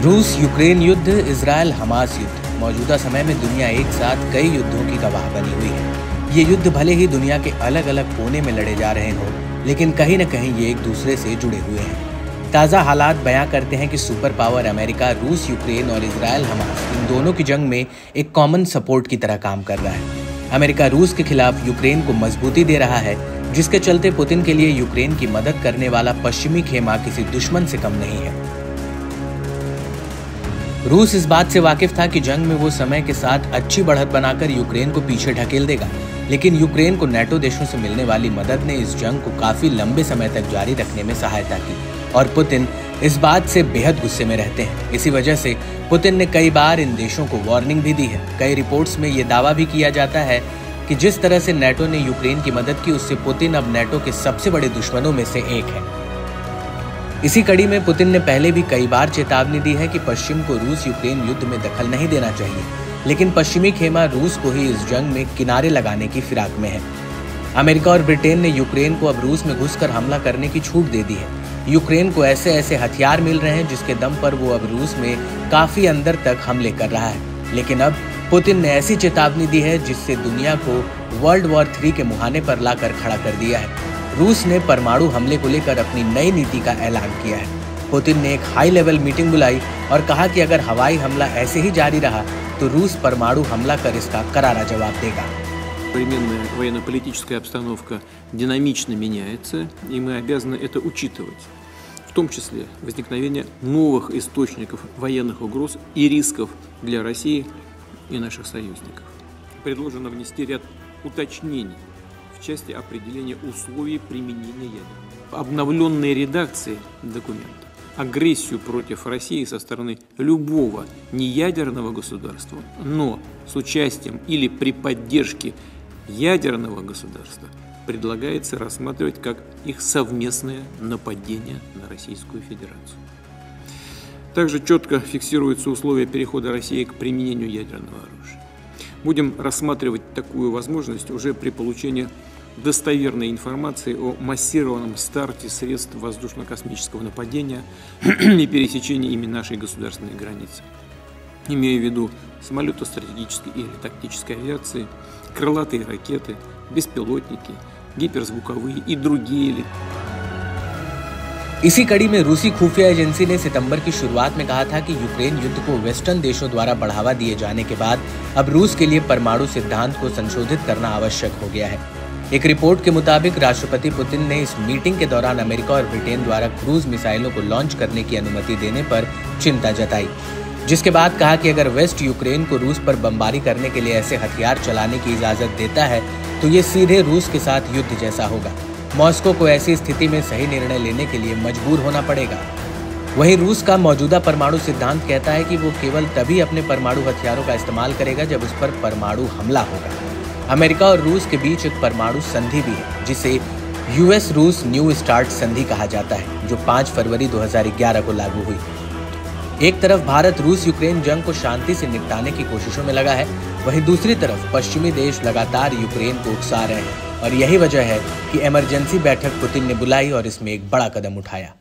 रूस यूक्रेन युद्ध, Israel Hamas युद्ध। मौजूदा समय में दुनिया एक साथ कई युद्धों की गवाह बनी हुई है। ये युद्ध भले ही दुनिया के अलग अलग कोने में लड़े जा रहे हों, लेकिन कहीं न कहीं ये एक दूसरे से जुड़े हुए हैं। ताज़ा हालात बयां करते हैं कि सुपर पावर अमेरिका रूस, यूक्रेन और इजरायल हमास इन दोनों की जंग में एक कॉमन सपोर्ट की तरह काम कर रहा है। अमेरिका रूस के खिलाफ यूक्रेन को मजबूती दे रहा है, जिसके चलते पुतिन के लिए यूक्रेन की मदद करने वाला पश्चिमी खेमा किसी दुश्मन से कम नहीं है। रूस इस बात से वाकिफ था कि जंग में वो समय के साथ अच्छी बढ़त बनाकर यूक्रेन को पीछे ढकेल देगा, लेकिन यूक्रेन को नेटो देशों से मिलने वाली मदद ने इस जंग को काफी लंबे समय तक जारी रखने में सहायता की और पुतिन इस बात से बेहद गुस्से में रहते हैं। इसी वजह से पुतिन ने कई बार इन देशों को वार्निंग भी दी है। कई रिपोर्ट्स में ये दावा भी किया जाता है कि जिस तरह से नेटो ने यूक्रेन की मदद की, उससे पुतिन अब नेटो के सबसे बड़े दुश्मनों में से एक है। इसी कड़ी में पुतिन ने पहले भी कई बार चेतावनी दी है कि पश्चिम को रूस यूक्रेन युद्ध में दखल नहीं देना चाहिए, लेकिन पश्चिमी खेमा रूस को ही इस जंग में किनारे लगाने की फिराक में है। अमेरिका और ब्रिटेन ने यूक्रेन को अब रूस में घुसकर हमला करने की छूट दे दी है। यूक्रेन को ऐसे ऐसे हथियार मिल रहे हैं जिसके दम पर वो अब रूस में काफी अंदर तक हमले कर रहा है। लेकिन अब पुतिन ने ऐसी चेतावनी दी है जिससे दुनिया को वर्ल्ड वॉर 3 के मुहाने पर लाकर खड़ा कर दिया है। रूस ने परमाणु हमले को लेकर अपनी नई नीति का ऐलान किया है। पुतिन ने एक हाई लेवल मीटिंग बुलाई और कहा कि अगर हवाई हमला ऐसे ही जारी रहा तो रूस परमाणु हमला कर इसका करारा जवाब देगा। Современная военно-политическая обстановка динамично меняется, и мы обязаны это учитывать, в том числе возникновение новых источников военных угроз и рисков для России и наших союзников. Предложено внести ряд уточнений в части определения условий применения ядерного. Обновленной редакции документа агрессию против России со стороны любого неядерного государства, но с участием или при поддержке ядерного государства предлагается рассматривать как их совместное нападение на Российскую Федерацию. Также четко фиксируются условия перехода России к применению ядерного оружия. Будем рассматривать такую возможность уже при получении достоверной информации о массированном старте средств воздушно-космического нападения и пересечении ими нашей государственной границы. Имея в виду самолеты стратегической или тактической авиации, крылатые ракеты, беспилотники, гиперзвуковые и другие. इसी कड़ी में रूसी खुफिया एजेंसी ने सितंबर की शुरुआत में कहा था कि यूक्रेन युद्ध को वेस्टर्न देशों द्वारा बढ़ावा दिए जाने के बाद अब रूस के लिए परमाणु सिद्धांत को संशोधित करना आवश्यक हो गया है। एक रिपोर्ट के मुताबिक राष्ट्रपति पुतिन ने इस मीटिंग के दौरान अमेरिका और ब्रिटेन द्वारा क्रूज मिसाइलों को लॉन्च करने की अनुमति देने पर चिंता जताई, जिसके बाद कहा कि अगर वेस्ट यूक्रेन को रूस पर बमबारी करने के लिए ऐसे हथियार चलाने की इजाजत देता है तो ये सीधे रूस के साथ युद्ध जैसा होगा। मॉस्को को ऐसी स्थिति में सही निर्णय लेने के लिए मजबूर होना पड़ेगा। वहीं रूस का मौजूदा परमाणु सिद्धांत कहता है कि वो केवल तभी अपने परमाणु हथियारों का इस्तेमाल करेगा जब उस पर परमाणु हमला होगा। अमेरिका और रूस के बीच एक परमाणु संधि भी है, जिसे यूएस रूस न्यू स्टार्ट संधि कहा जाता है, जो 5 फरवरी 2011 को लागू हुई। एक तरफ भारत रूस यूक्रेन जंग को शांति से निपटाने की कोशिशों में लगा है, वहीं दूसरी तरफ पश्चिमी देश लगातार यूक्रेन को उकसा रहे हैं और यही वजह है कि इमरजेंसी बैठक पुतिन ने बुलाई और इसमें एक बड़ा कदम उठाया।